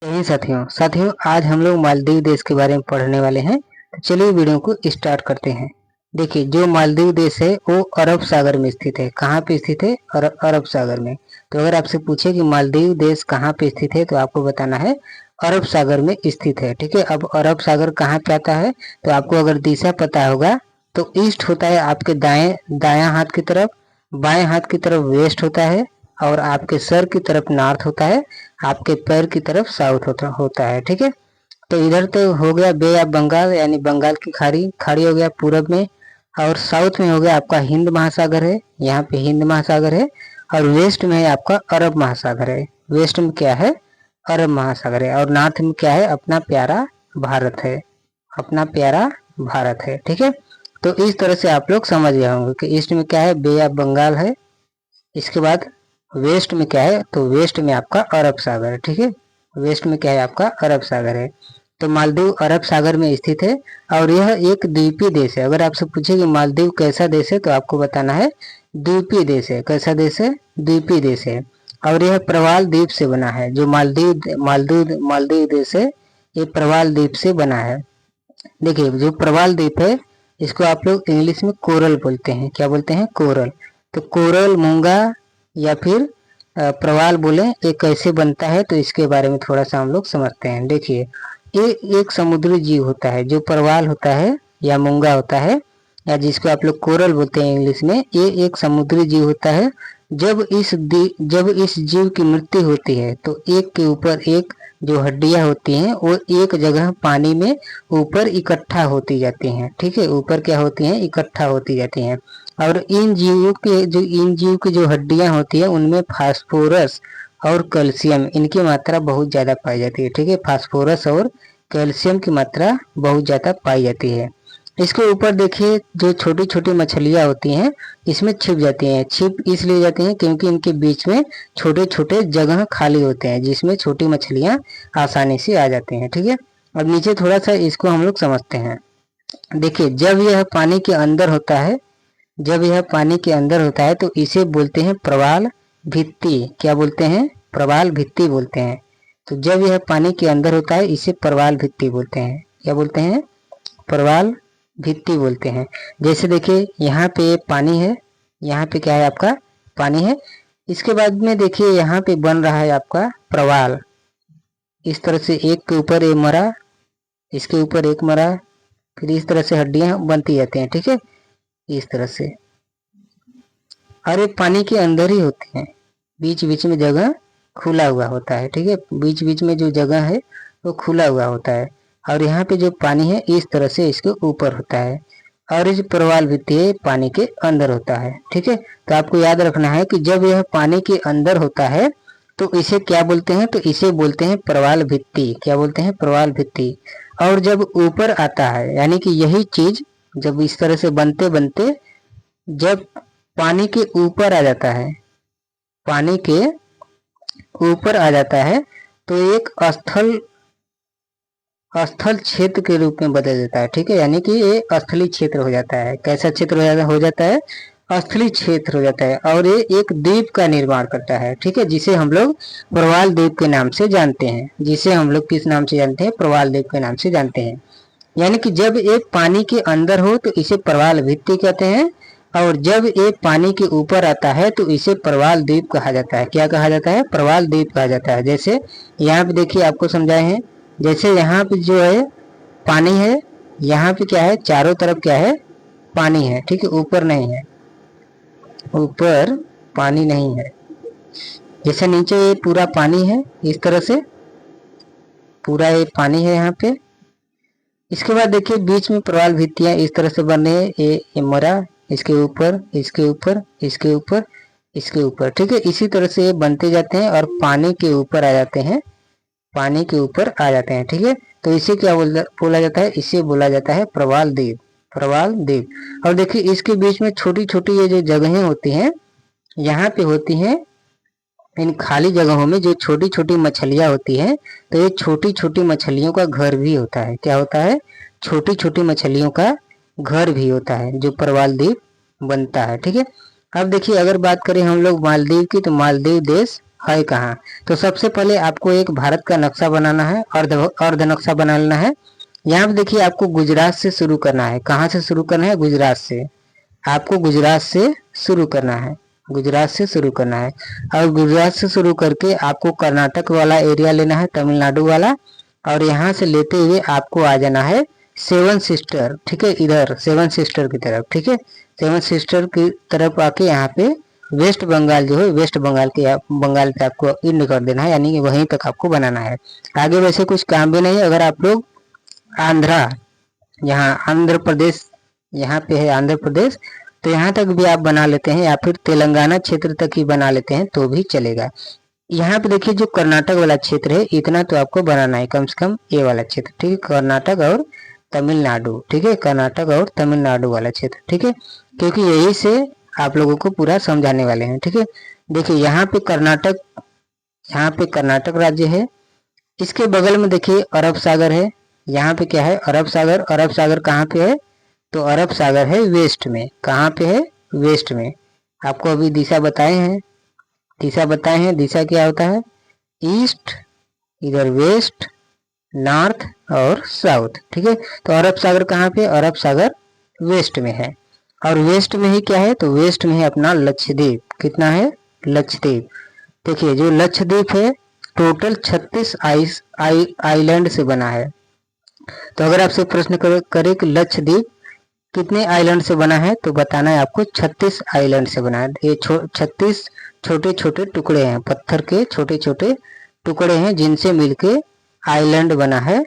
नहीं साथियों आज हम लोग मालदीव देश के बारे में पढ़ने वाले हैं। तो चलिए वीडियो को स्टार्ट करते हैं। देखिए, जो मालदीव देश है वो अरब सागर में स्थित है। कहाँ पे स्थित है? अरब सागर में। तो अगर आपसे पूछे कि मालदीव देश कहाँ पे स्थित है तो आपको बताना है अरब सागर में स्थित है। ठीक है, अब अरब सागर कहाँ पे आता है तो आपको अगर दिशा पता होगा तो ईस्ट होता है आपके दायां हाथ की तरफ, बाएं हाथ की तरफ वेस्ट होता है, और आपके सर की तरफ नॉर्थ होता है, आपके पैर की तरफ साउथ होता है। ठीक है, तो इधर तो हो गया बे ऑफ बंगाल यानी बंगाल की खाड़ी खाड़ी हो गया पूरब में, और साउथ में हो गया आपका हिंद महासागर है, यहाँ पे हिंद महासागर है, और वेस्ट में है आपका अरब महासागर है। वेस्ट में क्या है? अरब महासागर है। और नॉर्थ में क्या है? अपना प्यारा भारत है, अपना प्यारा भारत है। ठीक है, तो इस तरह से आप लोग समझ गए होंगे कि ईस्ट में क्या है? बे ऑफ बंगाल है। इसके बाद वेस्ट में क्या है? तो वेस्ट में आपका अरब सागर है। ठीक है, वेस्ट में क्या है? आपका अरब सागर है। तो मालदीव अरब सागर में स्थित है और यह एक द्वीपीय देश है। अगर आपसे पूछे कि मालदीव कैसा देश है तो आपको बताना है द्वीपीय देश है। कैसा देश है? द्वीपीय देश है। और यह प्रवाल द्वीप से बना है। जो मालदीव देश है ये प्रवाल द्वीप से बना है। देखिए, जो प्रवाल द्वीप है इसको आप लोग इंग्लिश में कोरल बोलते हैं। क्या बोलते हैं? कोरल। तो कोरल, मूंगा या फिर प्रवाल बोले, ये कैसे बनता है तो इसके बारे में थोड़ा सा हम लोग समझते हैं। देखिए, ये एक समुद्री जीव होता है। जो प्रवाल होता है या मूंगा होता है या जिसको आप लोग कोरल बोलते हैं इंग्लिश में, ये एक समुद्री जीव होता है। जब इस जीव की मृत्यु होती है तो एक के ऊपर एक जो हड्डियां होती हैं वो एक जगह पानी में ऊपर इकट्ठा होती जाती हैं। ठीक है, ऊपर क्या होती हैं? इकट्ठा होती जाती हैं। और इन जीव की जो हड्डियां होती है उनमें फास्फोरस और कैल्शियम, इनकी मात्रा बहुत ज्यादा पाई जाती है। ठीक है, फास्फोरस और कैल्शियम की मात्रा बहुत ज्यादा पाई जाती है। इसके ऊपर देखिए, जो छोटी छोटी मछलियां होती हैं इसमें छिप जाती हैं। छिप इसलिए जाती हैं क्योंकि इनके बीच में छोटे छोटे जगह खाली होते हैं जिसमें छोटी मछलियां आसानी से आ जाती हैं। ठीक है, अब नीचे थोड़ा सा इसको हम लोग समझते हैं। देखिए, जब यह पानी के अंदर होता है तो इसे बोलते हैं प्रवाल भित्ति। क्या बोलते हैं? प्रवाल भित्ति बोलते हैं। तो जब यह पानी के अंदर होता है इसे प्रवाल भित्ति बोलते हैं। क्या बोलते हैं? प्रवाल भित्ति बोलते हैं। जैसे देखिए, यहाँ पे पानी है, यहाँ पे क्या है? आपका पानी है। इसके बाद में देखिए यहाँ पे बन रहा है आपका प्रवाल। इस तरह से एक के ऊपर एक मरा, इसके ऊपर एक मरा, फिर इस तरह से हड्डियां बनती जाती हैं। ठीक है, इस तरह से। और ये पानी के अंदर ही होते हैं, बीच बीच में जगह खुला हुआ होता है। ठीक है, बीच बीच में जो जगह है वो खुला हुआ होता है। और यहाँ पे जो पानी है इस तरह से इसके ऊपर होता है, और इस प्रवाल भित्ति पानी के अंदर होता है। ठीक है, तो आपको याद रखना है कि जब यह पानी के अंदर होता है तो इसे क्या बोलते हैं? तो इसे बोलते हैं प्रवाल भित्ति। क्या बोलते हैं? प्रवाल भित्ति। और जब ऊपर आता है, यानी कि यही चीज जब इस तरह से बनते बनते जब पानी के ऊपर आ जाता है, पानी के ऊपर आ जाता है तो एक स्थल क्षेत्र के रूप में बदल जाता है। ठीक है, यानी कि ये स्थलीय क्षेत्र हो जाता है। कैसा क्षेत्र हो जाता है? स्थलीय क्षेत्र हो जाता है। और ये एक द्वीप का निर्माण करता है। ठीक है, जिसे हम लोग प्रवाल द्वीप के नाम से जानते हैं। जिसे हम लोग किस नाम से जानते हैं? प्रवाल द्वीप के नाम से जानते हैं। यानी कि जब एक पानी के अंदर हो तो इसे प्रवाल भित्ति कहते हैं, और जब एक पानी के ऊपर आता है तो इसे प्रवाल द्वीप कहा जाता है। क्या कहा जाता है? प्रवाल द्वीप कहा जाता है। जैसे यहाँ पे देखिए, आपको समझाए हैं। जैसे यहाँ पे जो है पानी है, यहाँ पे क्या है? चारों तरफ क्या है? पानी है। ठीक है, ऊपर नहीं है, ऊपर पानी नहीं है। जैसे नीचे ये पूरा पानी है, इस तरह से पूरा ये पानी है यहाँ पे। इसके बाद देखिए, बीच में प्रवाल भित्तियां इस तरह से बने। ये मरा, इसके ऊपर, इसके ऊपर, इसके ऊपर, इसके ऊपर। ठीक है, इसी तरह से ये बनते जाते हैं और पानी के ऊपर आ जाते हैं, पानी के ऊपर आ जाते हैं। ठीक है, तो इसे क्या बोला जाता है? इसे बोला जाता है प्रवाल द्वीप। प्रवाल द्वीप। और देखिए, इसके बीच में छोटी छोटी ये जो जगहें होती हैं यहाँ पे होती हैं, इन खाली जगहों में जो छोटी छोटी मछलियां होती हैं तो ये छोटी छोटी मछलियों का घर भी होता है। क्या होता है? छोटी छोटी मछलियों का घर भी होता है जो प्रवाल द्वीप बनता है। ठीक है, अब देखिए, अगर बात करें हम लोग मालदीव की, तो मालदीव देश है कहाँ। तो सबसे पहले आपको एक भारत का नक्शा बनाना है, अर्ध नक्शा बनाना है। यहाँ पे देखिए आपको गुजरात से शुरू करना है। कहाँ से शुरू करना है? गुजरात से। आपको गुजरात से शुरू करना है, गुजरात से शुरू करना है। और गुजरात से शुरू करके आपको कर्नाटक वाला एरिया लेना है, तमिलनाडु वाला। और यहाँ से लेते हुए आपको आ जाना है सेवन सिस्टर, ठीक है, इधर सेवन सिस्टर की तरफ, ठीक है। सेवन सिस्टर की तरफ आके यहाँ पे वेस्ट बंगाल जो है, वेस्ट बंगाल के बंगाल पे आपको इंड कर देना है, यानी कि वहीं तक आपको बनाना है। आगे वैसे कुछ काम भी नहीं है। अगर आप लोग आंध्रा, यहाँ आंध्र प्रदेश यहाँ पे है आंध्र प्रदेश, तो यहाँ तक भी आप बना लेते हैं, या फिर तेलंगाना क्षेत्र तक ही बना लेते हैं तो भी चलेगा। यहाँ पे देखिए जो कर्नाटक वाला क्षेत्र है, इतना तो आपको बनाना है, कम से कम ये वाला क्षेत्र, ठीक है, कर्नाटक और तमिलनाडु, ठीक है, कर्नाटक और तमिलनाडु वाला क्षेत्र, ठीक है, क्योंकि यही से आप लोगों को पूरा समझाने वाले हैं, ठीक है। देखिए यहाँ पे कर्नाटक राज्य है। इसके बगल में देखिए अरब सागर है। यहाँ पे क्या है? अरब सागर। अरब सागर कहाँ पे है? तो अरब सागर है वेस्ट में। कहाँ पे है? वेस्ट में। आपको अभी दिशा बताए हैं, दिशा क्या होता है? ईस्ट, इधर वेस्ट, नॉर्थ और साउथ, ठीक है। तो अरब सागर कहाँ पे? अरब सागर वेस्ट में है। और वेस्ट में ही क्या है? तो वेस्ट में है अपना लक्षद्वीप। कितना है? लक्षद्वीप। देखिए जो लक्षद्वीप है टोटल 36 आइलैंड से बना है। तो अगर आपसे प्रश्न करे कि लक्षद्वीप कितने आइलैंड से बना है, तो बताना है आपको 36 आइलैंड से बना है। ये 36 छोटे छोटे टुकड़े हैं, पत्थर के छोटे छोटे टुकड़े हैं, जिनसे मिलके आइलैंड बना है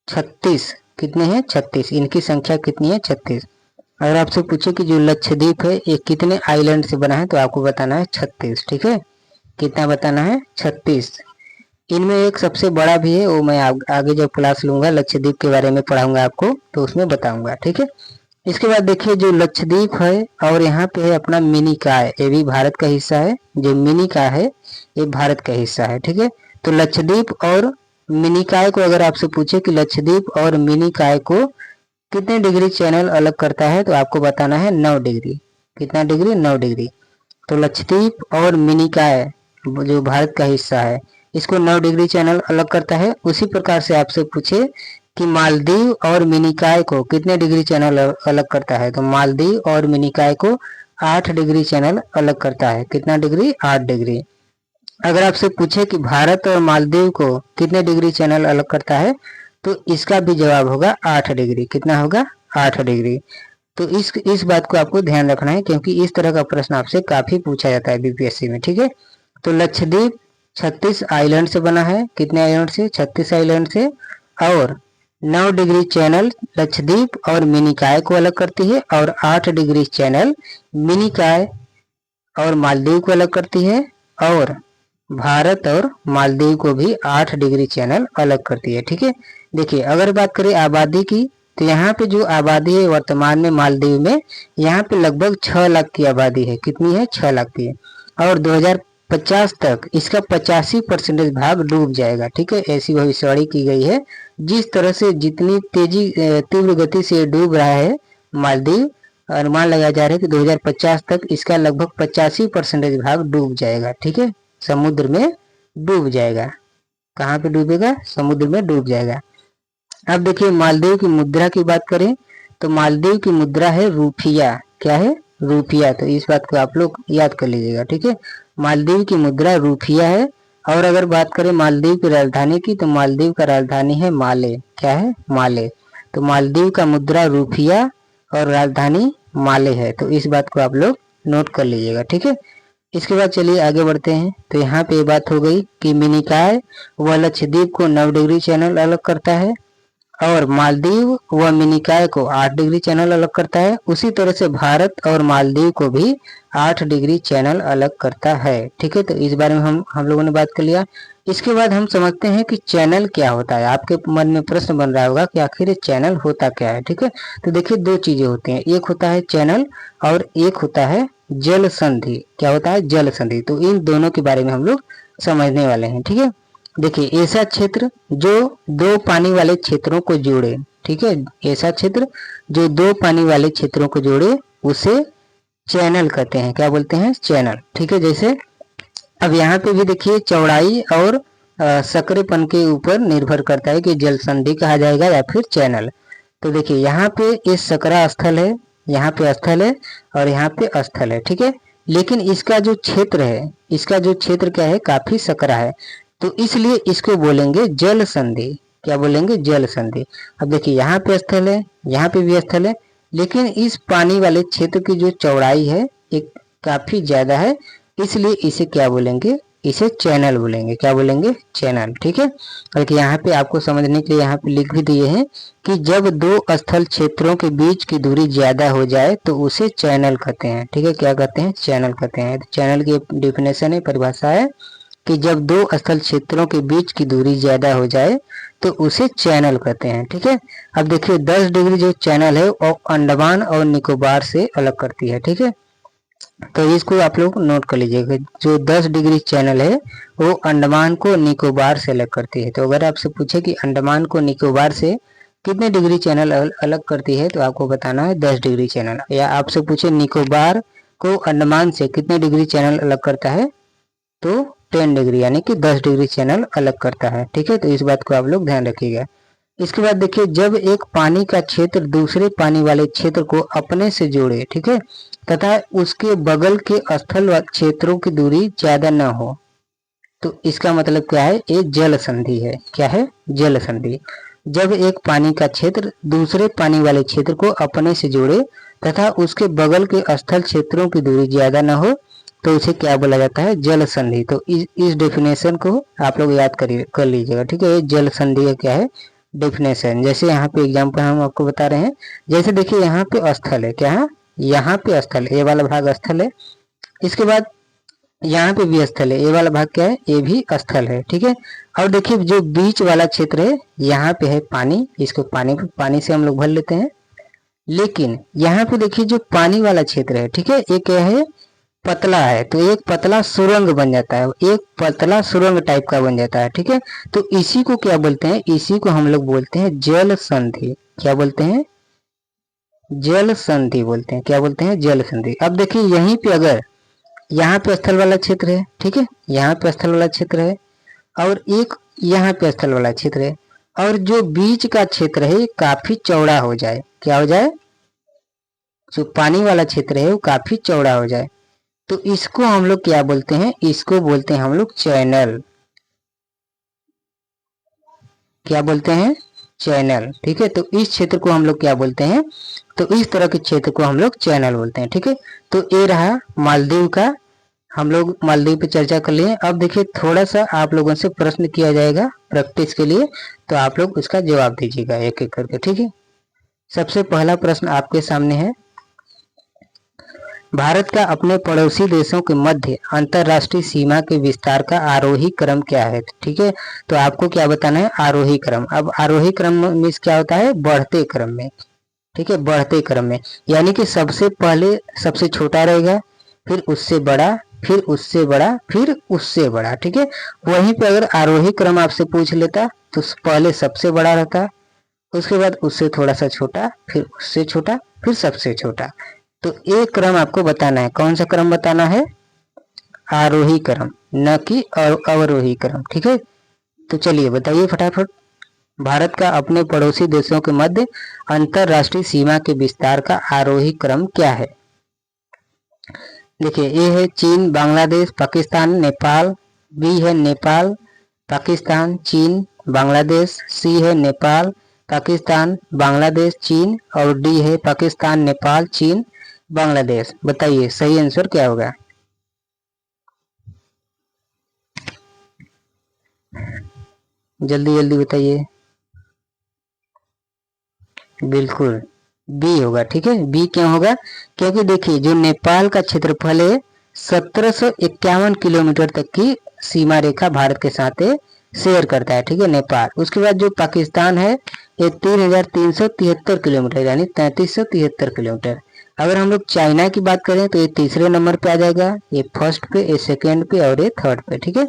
36। कितने हैं? 36। इनकी संख्या कितनी है? 36। अगर आपसे पूछे कि जो लक्षद्वीप है ये कितने आइलैंड से बना है, तो आपको बताना है 36, ठीक है। कितना बताना है? 36। इनमें एक सबसे बड़ा भी है, वो मैं आगे जब क्लास लूंगा लक्षद्वीप के बारे में पढ़ाऊंगा आपको, तो उसमें बताऊंगा, ठीक है। इसके बाद देखिए जो लक्षद्वीप है और यहाँ पे है अपना मिनिकॉय, ये भी भारत का हिस्सा है। जो मिनिकॉय है ये भारत का हिस्सा है, ठीक है। तो लक्षद्वीप और मिनिकॉय को अगर आपसे पूछे कि लक्षद्वीप और मिनिकॉय को कितने डिग्री चैनल अलग करता है, तो आपको बताना है 9 डिग्री। कितना डिग्री? 9 डिग्री। तो लक्षद्वीप और मिनिकॉय जो भारत का हिस्सा है, इसको 9 डिग्री चैनल अलग करता है। उसी प्रकार से आपसे पूछे कि मालदीव और मिनिकॉय को कितने डिग्री चैनल अलग करता है, तो मालदीव और मिनिकॉय को 8 डिग्री चैनल अलग करता है। कितना डिग्री? 8 डिग्री। अगर आपसे पूछे कि भारत और मालदीव को कितने डिग्री चैनल अलग करता है, तो इसका भी जवाब होगा 8 डिग्री। कितना होगा? 8 डिग्री। तो इस बात को आपको ध्यान रखना है, क्योंकि इस तरह का प्रश्न आपसे काफी पूछा जाता है बीपीएससी में, ठीक है। तो लक्षद्वीप 36 आइलैंड से बना है। कितने आइलैंड से? 36 आइलैंड से। और 9 डिग्री चैनल लक्षद्वीप और मिनिकॉय को अलग करती है, और 8 डिग्री चैनल मिनिकॉय और मालदीव को अलग करती है, और भारत और मालदीव को भी 8 डिग्री चैनल अलग करती है, ठीक है। देखिए अगर बात करें आबादी की, तो यहाँ पे जो आबादी है वर्तमान में मालदीव में, यहाँ पे लगभग 6 लाख की आबादी है। कितनी है? 6 लाख की है। और 2050 तक इसका 85% भाग डूब जाएगा, ठीक है। ऐसी भविष्यवाणी की गई है। जिस तरह से जितनी तीव्र गति से डूब रहा है मालदीव, अनुमान लगाया जा रहा है कि 2050 तक इसका लगभग 85% भाग डूब जाएगा, ठीक है, समुद्र में डूब जाएगा। कहाँ पे डूबेगा? समुद्र में डूब जाएगा। अब देखिए मालदीव की मुद्रा की बात करें, तो मालदीव की मुद्रा है रूपिया। क्या है? रूपिया। तो इस बात को आप लोग याद कर लीजिएगा, ठीक है। मालदीव की मुद्रा रूपिया है। और अगर बात करें मालदीव की राजधानी की, तो मालदीव का राजधानी है माले। क्या है? माले। तो मालदीव का मुद्रा रूपिया और राजधानी माले है। तो इस बात को आप लोग नोट कर लीजिएगा, ठीक है। इसके बाद चलिए आगे बढ़ते हैं। तो यहाँ पे बात हो गई कि मिनिकॉय व लक्षद्वीप को 9 डिग्री चैनल अलग करता है, और मालदीव व मिनिकॉय को 8 डिग्री चैनल अलग करता है। उसी तरह से भारत और मालदीव को भी 8 डिग्री चैनल अलग करता है, ठीक है। तो इस बारे में हम लोगों ने बात कर लिया। इसके बाद हम समझते हैं कि चैनल क्या होता है। आपके मन में प्रश्न बन रहा होगा कि आखिर चैनल होता क्या है, ठीक है। तो देखिए 2 चीजें होती हैं, एक होता है चैनल और एक होता है जल संधि। क्या होता है? जल संधि। तो इन दोनों के बारे में हम लोग समझने वाले हैं, ठीक है। देखिए ऐसा क्षेत्र जो 2 पानी वाले क्षेत्रों को जोड़े, ठीक है, ऐसा क्षेत्र जो 2 पानी वाले क्षेत्रों को जोड़े उसे चैनल कहते हैं। क्या बोलते हैं? चैनल, ठीक है। जैसे अब यहाँ पे भी देखिए चौड़ाई और सकरेपन के ऊपर निर्भर करता है कि जल संधि कहा जाएगा या फिर चैनल। तो देखिए यहाँ पे ये सकरा स्थल है, यहाँ पे स्थल है और यहाँ पे स्थल है, ठीक है। लेकिन इसका जो क्षेत्र है, इसका जो क्षेत्र क्या है, काफी सकरा है, तो इसलिए इसको बोलेंगे जल संधि। क्या बोलेंगे? जल संधि। अब देखिए यहाँ पे स्थल है, यहाँ पे भी स्थल है, लेकिन इस पानी वाले क्षेत्र की जो चौड़ाई है एक काफी ज्यादा है, इसलिए इसे क्या बोलेंगे? इसे चैनल बोलेंगे। क्या बोलेंगे? चैनल, ठीक है। और यहाँ पे आपको समझने के लिए यहाँ पे लिख भी दिए हैं कि जब दो स्थल क्षेत्रों के बीच की दूरी ज्यादा हो जाए तो उसे चैनल कहते हैं, ठीक है। क्या कहते हैं? चैनल कहते हैं। तो चैनल की डिफिनेशन है, परिभाषा है कि जब दो स्थल क्षेत्रों के बीच की दूरी ज्यादा हो जाए तो उसे चैनल कहते हैं, ठीक है। अब देखिए 10 डिग्री जो चैनल है वो अंडमान और निकोबार से अलग करती है, ठीक है। तो इसको आप लोग नोट कर लीजिएगा, जो 10 डिग्री चैनल है वो अंडमान को निकोबार से अलग करती है। तो अगर आपसे पूछे कि अंडमान को निकोबार से कितने डिग्री चैनल अलग करती है, तो आपको बताना है 10 डिग्री चैनल। या आपसे पूछे निकोबार को अंडमान से कितने डिग्री चैनल अलग करता है, तो 10 डिग्री, यानी कि 10 डिग्री चैनल अलग करता है, ठीक है। तो इस बात को आप लोग ध्यान रखिएगा। इसके बाद देखिए जब एक पानी का क्षेत्र दूसरे पानी वाले क्षेत्र को अपने से जोड़े, ठीक है, तथा उसके बगल के स्थल व क्षेत्रों की दूरी ज्यादा न हो, तो इसका मतलब क्या है? ये जल संधि है। क्या है? जल संधि। जब एक पानी का क्षेत्र दूसरे पानी वाले क्षेत्र को अपने से जोड़े तथा उसके बगल के स्थल क्षेत्रों की दूरी ज्यादा न हो, तो उसे क्या बोला जाता है? जल संधि। तो इस डेफिनेशन को आप लोग याद कर लीजिएगा, ठीक है। ये जल संधि का क्या है? डेफिनेशन। जैसे यहाँ पे एग्जाम्पल हम आपको बता रहे हैं, जैसे देखिए यहाँ पे स्थल है, क्या है? यहाँ पे स्थल, ये वाला भाग स्थल है। इसके बाद यहाँ पे भी स्थल है, ये वाला भाग क्या है? ये भी स्थल है, ठीक है। और देखिए जो बीच वाला क्षेत्र है, यहाँ पे है पानी, इसको पानी से हम लोग भर लेते हैं। लेकिन यहाँ पे देखिए जो पानी वाला क्षेत्र है, ठीक है, ये क्या है? पतला है, तो एक पतला सुरंग बन जाता है, एक पतला सुरंग टाइप का बन जाता है, ठीक है। तो इसी को क्या बोलते हैं? इसी को हम लोग बोलते हैं जल संधि। क्या बोलते हैं? जल संधि बोलते हैं। क्या बोलते हैं? जल संधि। अब देखिए यहीं पे अगर यहाँ पे स्थल वाला क्षेत्र है, ठीक है, यहाँ पे स्थल वाला क्षेत्र है और एक यहाँ पे स्थल वाला क्षेत्र है, और जो बीच का क्षेत्र है काफी चौड़ा हो जाए, क्या हो जाए? जो पानी वाला क्षेत्र है वो काफी चौड़ा हो जाए, तो इसको हम लोग क्या बोलते हैं? इसको बोलते हैं हम लोग चैनल। क्या बोलते हैं? चैनल, ठीक है। तो इस क्षेत्र को हम लोग क्या बोलते हैं? तो इस तरह के क्षेत्र को हम लोग चैनल बोलते हैं, ठीक है। तो ये रहा मालदीव का, हम लोग मालदीव पे चर्चा कर लिए। अब देखिए थोड़ा सा आप लोगों से प्रश्न किया जाएगा प्रैक्टिस के लिए, तो आप लोग उसका जवाब दीजिएगा एक एक करके, ठीक है। सबसे पहला प्रश्न आपके सामने है, भारत का अपने पड़ोसी देशों के मध्य अंतरराष्ट्रीय सीमा के विस्तार का आरोही क्रम क्या है? ठीक है, तो आपको क्या बताना है? आरोही क्रम। अब आरोही क्रम मीन्स क्या होता है? बढ़ते क्रम में, ठीक है, बढ़ते क्रम में, यानी कि सबसे पहले सबसे छोटा रहेगा, फिर उससे बड़ा, फिर उससे बड़ा, फिर उससे बड़ा, ठीक है। वहीं पे अगर आरोही क्रम आपसे पूछ लेता तो पहले सबसे बड़ा रहता, उसके बाद उससे थोड़ा सा छोटा, फिर उससे छोटा, फिर सबसे छोटा। तो एक क्रम आपको बताना है। कौन सा क्रम बताना है? आरोही क्रम, न कि अवरोही क्रम, ठीक है। तो चलिए बताइए फटाफट, भारत का अपने पड़ोसी देशों के मध्य अंतरराष्ट्रीय सीमा के विस्तार का आरोही क्रम क्या है? देखिए ए है चीन, बांग्लादेश, पाकिस्तान, नेपाल। बी है नेपाल, पाकिस्तान, चीन, बांग्लादेश। सी है नेपाल, पाकिस्तान, बांग्लादेश, चीन। और डी है पाकिस्तान, नेपाल, चीन, बांग्लादेश। बताइए सही आंसर क्या होगा? जल्दी जल्दी बताइए। बिल्कुल बी होगा, ठीक है। बी क्यों होगा? क्योंकि देखिए जो नेपाल का क्षेत्रफल है 1751 किलोमीटर तक की सीमा रेखा भारत के साथ शेयर करता है, ठीक है, नेपाल। उसके बाद जो पाकिस्तान है ये 3373 किलोमीटर, यानी 3373 किलोमीटर। अगर हम लोग चाइना की बात करें तो ये तीसरे नंबर पे आ जाएगा, ये फर्स्ट पे, ये सेकेंड पे और ये थर्ड पे, ठीक है।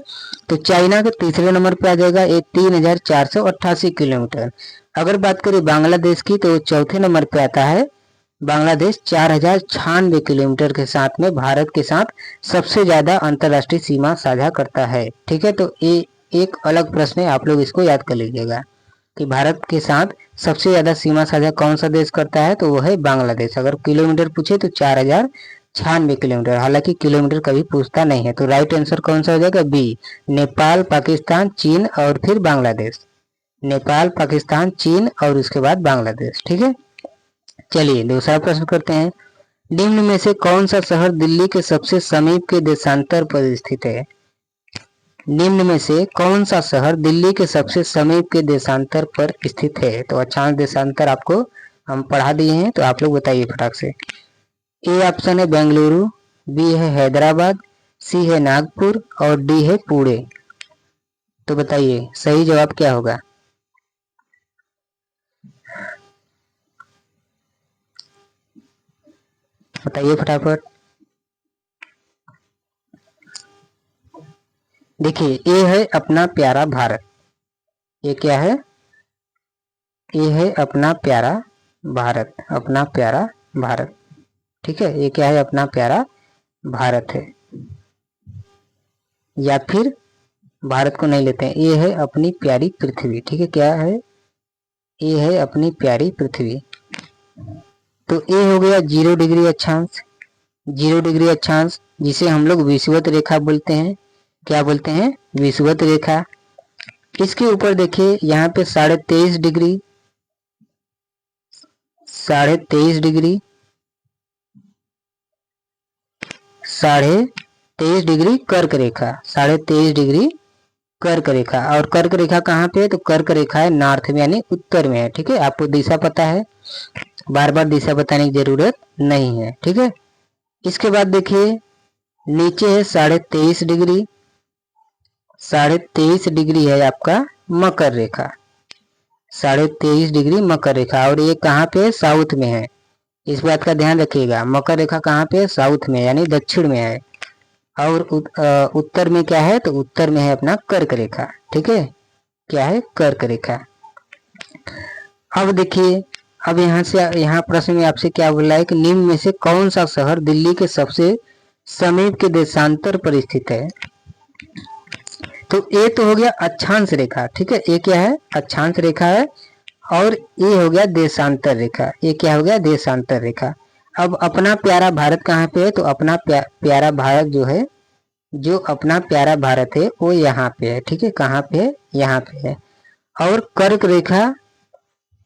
तो चाइना के तीसरे नंबर पे आ जाएगा, ये 3488 किलोमीटर। अगर बात करें बांग्लादेश की तो चौथे नंबर पे आता है बांग्लादेश 4096 किलोमीटर के साथ में भारत के साथ सबसे ज्यादा अंतर्राष्ट्रीय सीमा साझा करता है। ठीक है, तो ये एक अलग प्रश्न है, आप लोग इसको याद कर लीजिएगा कि भारत के साथ सबसे ज्यादा सीमा साझा कौन सा देश करता है, तो वो है बांग्लादेश। अगर किलोमीटर पूछे तो 4096 किलोमीटर, हालांकि किलोमीटर कभी पूछता नहीं है। तो राइट आंसर कौन सा हो जाएगा, बी, नेपाल, पाकिस्तान, चीन और फिर बांग्लादेश। नेपाल, पाकिस्तान, चीन और उसके बाद बांग्लादेश। ठीक है, चलिए दूसरा प्रश्न करते हैं। निम्न में से कौन सा शहर दिल्ली के सबसे समीप के देशांतर पर स्थित है? निम्न में से कौन सा शहर दिल्ली के सबसे समीप के देशांतर पर स्थित है? तो अक्षांश देशांतर आपको हम पढ़ा दिए हैं, तो आप लोग बताइए फटाक से। ए ऑप्शन है बेंगलुरु, बी है हैदराबाद, सी है नागपुर और डी है पुणे। तो बताइए सही जवाब क्या होगा? बताइए फटाफट। देखिए ये है अपना प्यारा भारत। ये क्या है? ये है अपना प्यारा भारत, अपना प्यारा भारत। ठीक है, ये क्या है? अपना प्यारा भारत है। या फिर भारत को नहीं लेते हैं, ये है अपनी प्यारी पृथ्वी। ठीक है, क्या है? ये है अपनी प्यारी पृथ्वी। तो ये हो गया 0 डिग्री अक्षांश। 0 डिग्री अक्षांश जिसे हम लोग विषुवत रेखा बोलते हैं। क्या बोलते हैं? विषुवत रेखा। इसके ऊपर देखिए यहाँ पे 23.5 डिग्री, 23.5 डिग्री, 23.5 डिग्री कर्क रेखा, 23.5 डिग्री कर्क रेखा। और कर्क रेखा कहाँ पे है? तो कर्क रेखा है नॉर्थ में यानी उत्तर में है। ठीक है, आपको दिशा पता है, बार बार दिशा बताने की जरूरत नहीं है। ठीक है, इसके बाद देखिए नीचे है 23.5 डिग्री, 23.5 डिग्री है आपका मकर रेखा, 23.5 डिग्री मकर रेखा। और ये कहाँ पे है? साउथ में है। इस बात का ध्यान रखिएगा, मकर रेखा कहाँ पे है? साउथ में यानी दक्षिण में है। और उत्तर में क्या है? तो उत्तर में है अपना कर्क रेखा। ठीक है, क्या है? कर्क रेखा। अब देखिए, अब यहाँ से यहाँ प्रश्न में आपसे क्या बोल रहा है कि निम्न में से कौन सा शहर दिल्ली के सबसे समीप के देशांतर पर स्थित है? तो ये तो हो गया अक्षांश रेखा। ठीक है, ये क्या है? अक्षांश रेखा है। और ये हो गया देशांतर रेखा। ये क्या हो गया? देशांतर रेखा। अब अपना प्यारा भारत कहाँ पे है? तो अपना प्यारा भारत जो है, जो अपना प्यारा भारत है वो यहाँ पे है। ठीक है, कहाँ पे है? यहाँ पे है। और कर्क रेखा,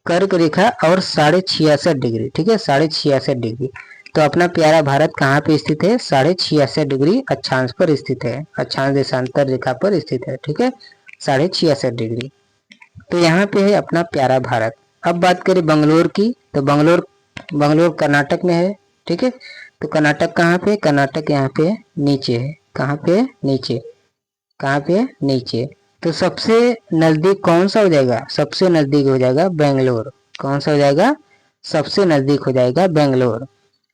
कर्क रेखा और 66.5 डिग्री। ठीक है, 66.5 डिग्री। तो अपना प्यारा भारत कहाँ पे स्थित है? 66.5 डिग्री अक्षांश पर स्थित है, अक्षांश देशांतर रेखा पर स्थित है। ठीक है, 66.5 डिग्री। तो यहाँ पे है अपना प्यारा भारत। अब बात करें बंगलोर की, तो बंगलोर कर्नाटक में है। ठीक है, तो कर्नाटक कहाँ पे? कर्नाटक यहाँ पे नीचे है। कहाँ पे? नीचे। कहाँ पे? नीचे। तो सबसे नजदीक कौन सा हो जाएगा? सबसे नजदीक हो जाएगा बेंगलोर। कौन सा हो जाएगा? सबसे नजदीक हो जाएगा बेंगलोर।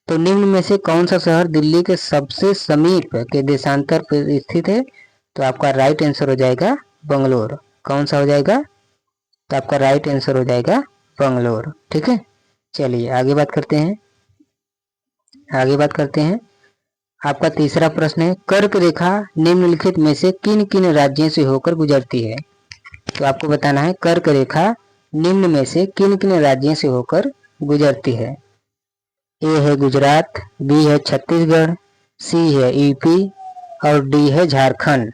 तो निम्न में से कौन सा शहर दिल्ली के सबसे समीप के देशांतर पर स्थित है? तो आपका राइट आंसर हो जाएगा बंगलोर। कौन सा हो जाएगा? तो आपका राइट आंसर हो जाएगा बंगलोर। ठीक है, चलिए आगे बात करते हैं। आगे बात करते हैं। आपका तीसरा प्रश्न है, कर्क रेखा निम्नलिखित में से किन किन राज्यों से होकर गुजरती है? तो आपको बताना है कर्क रेखा निम्न में से किन किन राज्यों से होकर गुजरती है? ए है गुजरात, बी है छत्तीसगढ़, सी है यूपी और डी है झारखंड।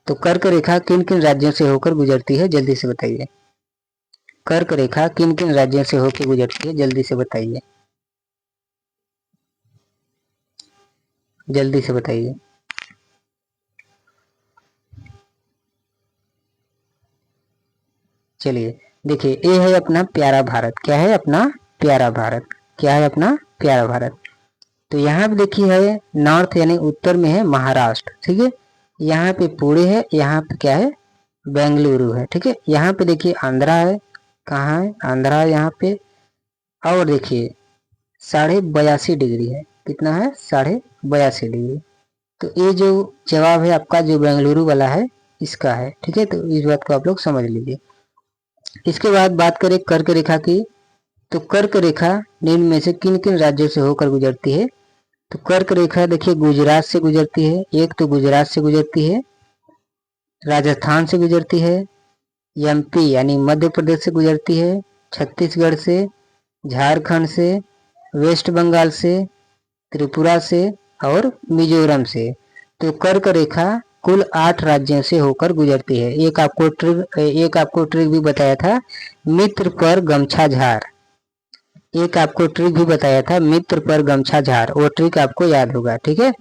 तो कर्क रेखा किन किन राज्यों से होकर गुजरती है? जल्दी से बताइए। कर्क रेखा किन किन राज्यों से होकर गुजरती है? जल्दी से बताइए, जल्दी से बताइए। चलिए देखिए, ये है अपना प्यारा भारत। क्या है? अपना प्यारा भारत। क्या है? अपना प्यारा भारत। तो यहाँ पे देखिए है नॉर्थ यानी उत्तर में है महाराष्ट्र। ठीक है, यहाँ पे पुणे है, यहाँ पे क्या है? बेंगलुरु है। ठीक है, यहाँ पे देखिए आंध्रा है। कहाँ है? आंध्रा है यहाँ पे। और देखिए 82.5 डिग्री है। कितना है? 82.5 डिग्री। तो ये जो जवाब है आपका जो बेंगलुरु वाला है इसका है। ठीक है, तो इस बात को आप लोग समझ लीजिए। इसके बाद बात करें कर्क रेखा की, तो कर्क रेखा निम्न में से किन किन राज्यों से होकर गुजरती है? तो कर्क रेखा देखिए गुजरात से गुजरती है, एक तो गुजरात से गुजरती है, राजस्थान से गुजरती है, एमपी यानी मध्य प्रदेश से गुजरती है, छत्तीसगढ़ से, झारखंड से, वेस्ट बंगाल से, त्रिपुरा से और मिजोरम से। तो कर्क रेखा कुल 8 राज्यों से होकर गुजरती है। एक आपको ट्रिक भी बताया था, मित्र पर गमछा झार। एक आपको ट्रिक भी बताया था, मित्र पर गमछा झार, वो ट्रिक आपको याद होगा, ठीक है।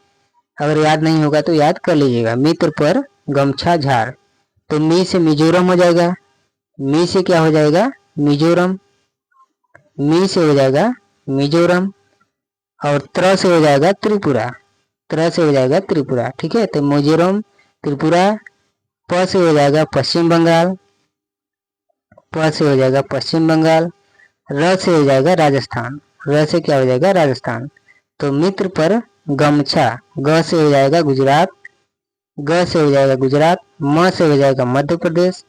अगर याद नहीं होगा तो याद कर लीजिएगा, मित्र पर गमछा झार। तो मी से मिजोरम हो जाएगा, मी से क्या हो जाएगा? मिजोरम, मी से हो जाएगा मिजोरम, और त्र से हो जाएगा त्रिपुरा, त्र से हो जाएगा त्रिपुरा, ठीक है। तो मिजोरम, त्रिपुरा। प से हो जाएगा पश्चिम बंगाल, प से हो जाएगा पश्चिम बंगाल। र से हो जाएगा राजस्थान, र से क्या हो जाएगा? राजस्थान। तो मित्र पर गमछा, ग से हो जाएगा गुजरात, ग से हो जाएगा गुजरात, म से हो जाएगा मध्य प्रदेश,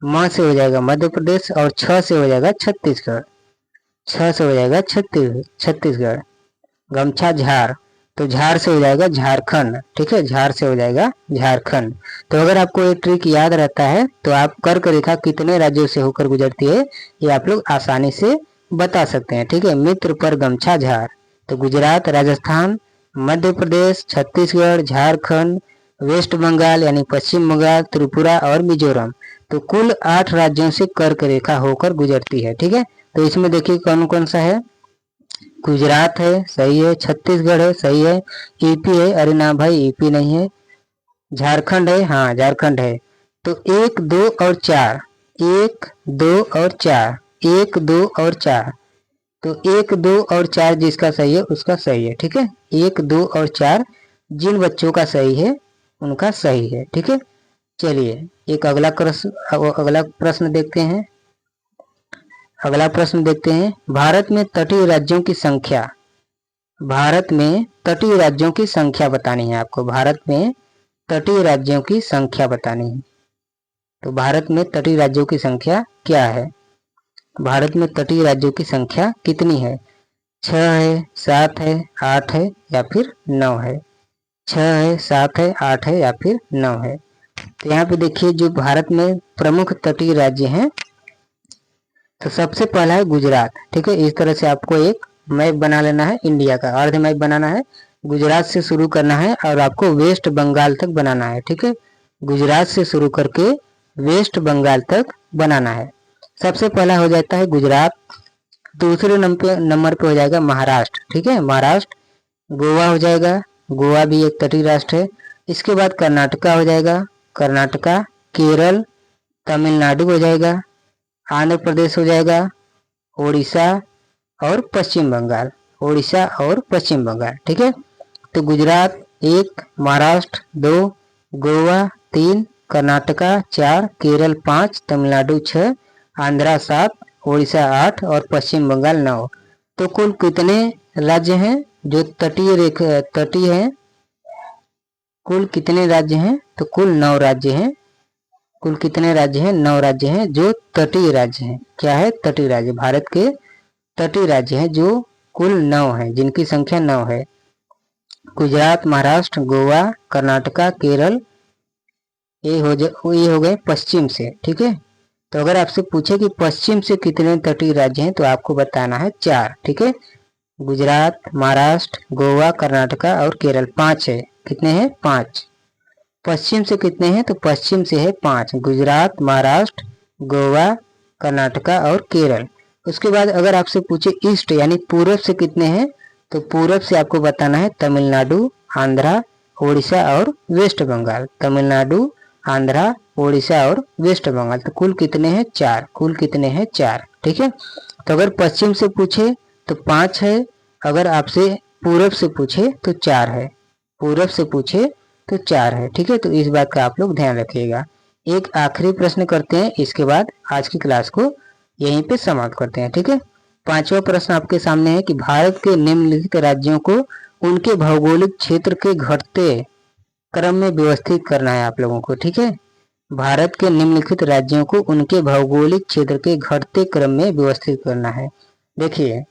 म से हो जाएगा मध्य प्रदेश, और छ से हो जाएगा छत्तीसगढ़, छ से हो जाएगा छत्तीसगढ़। गमछा झार, तो झार से हो जाएगा झारखंड, ठीक है, झार से हो जाएगा झारखंड। तो अगर आपको ये ट्रिक याद रहता है तो आप कर्क रेखा कितने राज्यों से होकर गुजरती है ये आप लोग आसानी से बता सकते हैं, ठीक है। मित्र पर गमछा झार, तो गुजरात, राजस्थान, मध्य प्रदेश, छत्तीसगढ़, झारखंड, वेस्ट बंगाल यानी पश्चिम बंगाल, त्रिपुरा और मिजोरम। तो कुल 8 राज्यों से कर्क रेखा होकर गुजरती है, ठीक है। तो इसमें देखिए कौन कौन सा है। गुजरात है, सही है। छत्तीसगढ़ है, सही है। यूपी है, अरे ना भाई यूपी नहीं है। झारखंड है, हाँ झारखंड है। तो 1, 2 और 4, 1, 2 और 4, 1, 2 और 4। तो 1, 2 और 4 जिसका सही है उसका सही है, ठीक है। 1, 2 और 4 जिन बच्चों का सही है उनका सही है, ठीक है। चलिए एक अगला प्रश्न देखते हैं। अगला प्रश्न देखते हैं, भारत में तटीय राज्यों की संख्या, भारत में तटीय राज्यों की संख्या बतानी है आपको। भारत में तटीय राज्यों की संख्या बतानी है। तो भारत में तटीय राज्यों की संख्या क्या है? भारत में तटीय राज्यों की संख्या कितनी है? 6 है, 7 है, 8 है या फिर 9 है? 6 है, 7 है, 8 है या फिर 9 है? तो यहाँ पे देखिए जो भारत में प्रमुख तटीय राज्य हैं, तो सबसे पहला है गुजरात, ठीक है। इस तरह से आपको एक मैप बना लेना है, इंडिया का अर्ध मैप बनाना है। गुजरात से शुरू करना है और आपको वेस्ट बंगाल तक बनाना है, ठीक है। गुजरात से शुरू करके वेस्ट बंगाल तक बनाना है। सबसे पहला हो जाता है गुजरात, दूसरे नंबर पे हो जाएगा महाराष्ट्र, ठीक है, महाराष्ट्र। गोवा हो जाएगा, गोवा भी एक तटीय राष्ट्र है। इसके बाद कर्नाटका हो जाएगा, कर्नाटका। केरल, तमिलनाडु हो जाएगा, आंध्र प्रदेश हो जाएगा, ओडिशा और पश्चिम बंगाल, ओडिशा और पश्चिम बंगाल, ठीक है। तो गुजरात 1, महाराष्ट्र 2, गोवा 3, कर्नाटका 4, केरल 5, तमिलनाडु 6, आंध्रा 7, ओडिशा 8 और पश्चिम बंगाल 9। तो कुल कितने राज्य हैं जो तटीय हैं? कुल कितने राज्य हैं? तो कुल 9 राज्य हैं। कुल कितने राज्य हैं? 9 राज्य हैं जो तटीय राज्य हैं। क्या है? तटीय राज्य। भारत के तटीय राज्य हैं जो कुल 9 हैं, जिनकी संख्या 9 है। गुजरात, महाराष्ट्र, गोवा, कर्नाटका, केरल, ये हो गए पश्चिम से, ठीक है। तो अगर आपसे पूछे कि पश्चिम से कितने तटीय राज्य हैं तो आपको बताना है 4, ठीक है। गुजरात, महाराष्ट्र, गोवा, कर्नाटका और केरल 5 है। कितने हैं? 5। पश्चिम से कितने हैं? तो पश्चिम से है 5, गुजरात, महाराष्ट्र, गोवा, कर्नाटका और केरल। उसके बाद अगर आपसे पूछे ईस्ट यानी पूरब से कितने हैं, तो पूरब से आपको बताना है तमिलनाडु, आंध्रा, ओडिशा और वेस्ट बंगाल। तमिलनाडु, आंध्रा, ओडिशा और वेस्ट बंगाल। तो कुल कितने हैं? 4। कुल कितने हैं? 4, ठीक है। तो अगर पश्चिम से पूछे तो 5 है, अगर आपसे पूरब से पूछे तो 4 है, पूरब से पूछे तो 4 है, ठीक है। तो इस बात का आप लोग ध्यान रखिएगा। एक आखिरी प्रश्न करते हैं, इसके बाद आज की क्लास को यहीं पे समाप्त करते हैं, ठीक है। 5वां प्रश्न आपके सामने है कि भारत के निम्नलिखित राज्यों को उनके भौगोलिक क्षेत्र के घटते क्रम में व्यवस्थित करना है आप लोगों को, ठीक है। भारत के निम्नलिखित राज्यों को उनके भौगोलिक क्षेत्र के घटते क्रम में व्यवस्थित करना है। देखिए,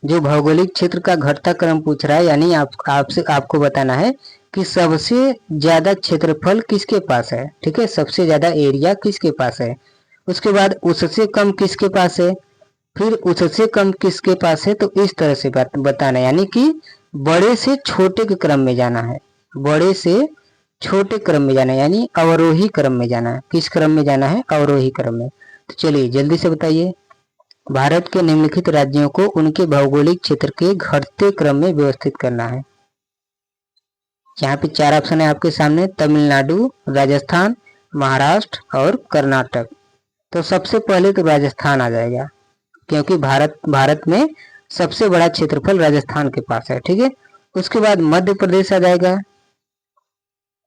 जो भौगोलिक क्षेत्र का घटता क्रम पूछ रहा है, यानी आपको बताना है कि सबसे ज्यादा क्षेत्रफल किसके पास है। ठीक है, सबसे ज्यादा एरिया किसके पास है, उसके बाद उससे कम किसके पास है, फिर उससे कम किसके पास है। तो इस तरह से बताना है, यानी कि बड़े से छोटे के क्रम में जाना है, बड़े से छोटे क्रम में जाना है, यानी अवरोही क्रम में जाना है। किस क्रम में जाना है, अवरोही क्रम में। तो चलिए जल्दी से बताइए, भारत के निम्नलिखित राज्यों को उनके भौगोलिक क्षेत्र के घटते क्रम में व्यवस्थित करना है। यहाँ पे 4 ऑप्शन है आपके सामने, तमिलनाडु, राजस्थान, महाराष्ट्र और कर्नाटक। तो सबसे पहले तो राजस्थान आ जाएगा, क्योंकि भारत में सबसे बड़ा क्षेत्रफल राजस्थान के पास है। ठीक है, उसके बाद मध्य प्रदेश आ जाएगा,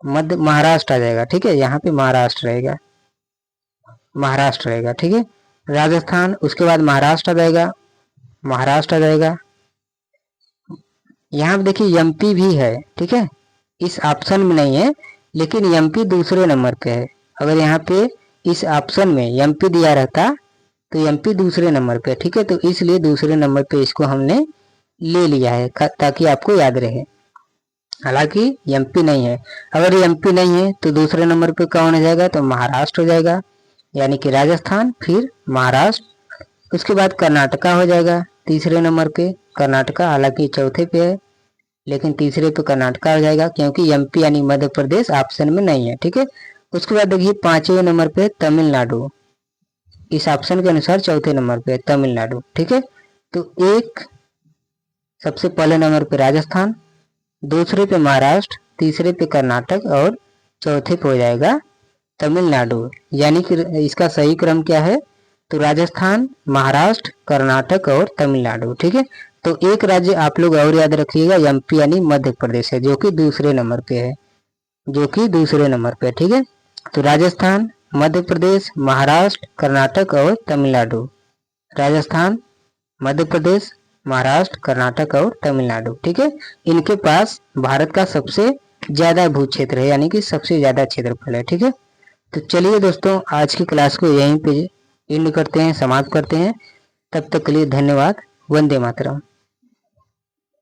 महाराष्ट्र आ जाएगा। ठीक है, यहाँ पे महाराष्ट्र रहेगा, ठीक है, राजस्थान, उसके बाद महाराष्ट्र आ जाएगा, यहाँ पे देखिए एमपी भी है। ठीक है, इस ऑप्शन में नहीं है, लेकिन एमपी दूसरे नंबर पे है। अगर यहाँ पे इस ऑप्शन में एमपी दिया रहता तो एमपी दूसरे नंबर पे। ठीक है, तो इसलिए दूसरे नंबर पे इसको हमने ले लिया है ताकि आपको याद रहे, हालांकि एमपी नहीं है। अगर एमपी नहीं है तो दूसरे नंबर पे कौन हो जाएगा, तो महाराष्ट्र हो जाएगा, यानी कि राजस्थान, फिर महाराष्ट्र, उसके बाद कर्नाटका हो जाएगा तीसरे नंबर पे। कर्नाटका हालांकि चौथे पे है, लेकिन तीसरे पे कर्नाटका हो जाएगा, क्योंकि एमपी यानी मध्य प्रदेश ऑप्शन में नहीं है। ठीक है, उसके बाद देखिए 5वें नंबर पे तमिलनाडु, इस ऑप्शन के अनुसार चौथे नंबर पे तमिलनाडु। ठीक है, तो एक सबसे पहले नंबर पे राजस्थान, दूसरे पे महाराष्ट्र, तीसरे पे कर्नाटक और चौथे पे हो जाएगा तमिलनाडु। यानी कि इसका सही क्रम क्या है, तो राजस्थान, महाराष्ट्र, कर्नाटक और तमिलनाडु। ठीक है, तो एक राज्य आप लोग और याद रखिएगा, एमपी यानी मध्य प्रदेश है, जो कि दूसरे नंबर पे है, ठीक है, तो राजस्थान, मध्य प्रदेश, महाराष्ट्र, कर्नाटक और तमिलनाडु। राजस्थान, मध्य प्रदेश, महाराष्ट्र, कर्नाटक और तमिलनाडु। ठीक है, इनके पास भारत का सबसे ज्यादा भू क्षेत्र है, यानी कि सबसे ज्यादा क्षेत्रफल है। ठीक है, तो चलिए दोस्तों, आज की क्लास को यहीं पे एंड करते हैं, समाप्त करते हैं। तब तक के लिए धन्यवाद। वंदे मातरम।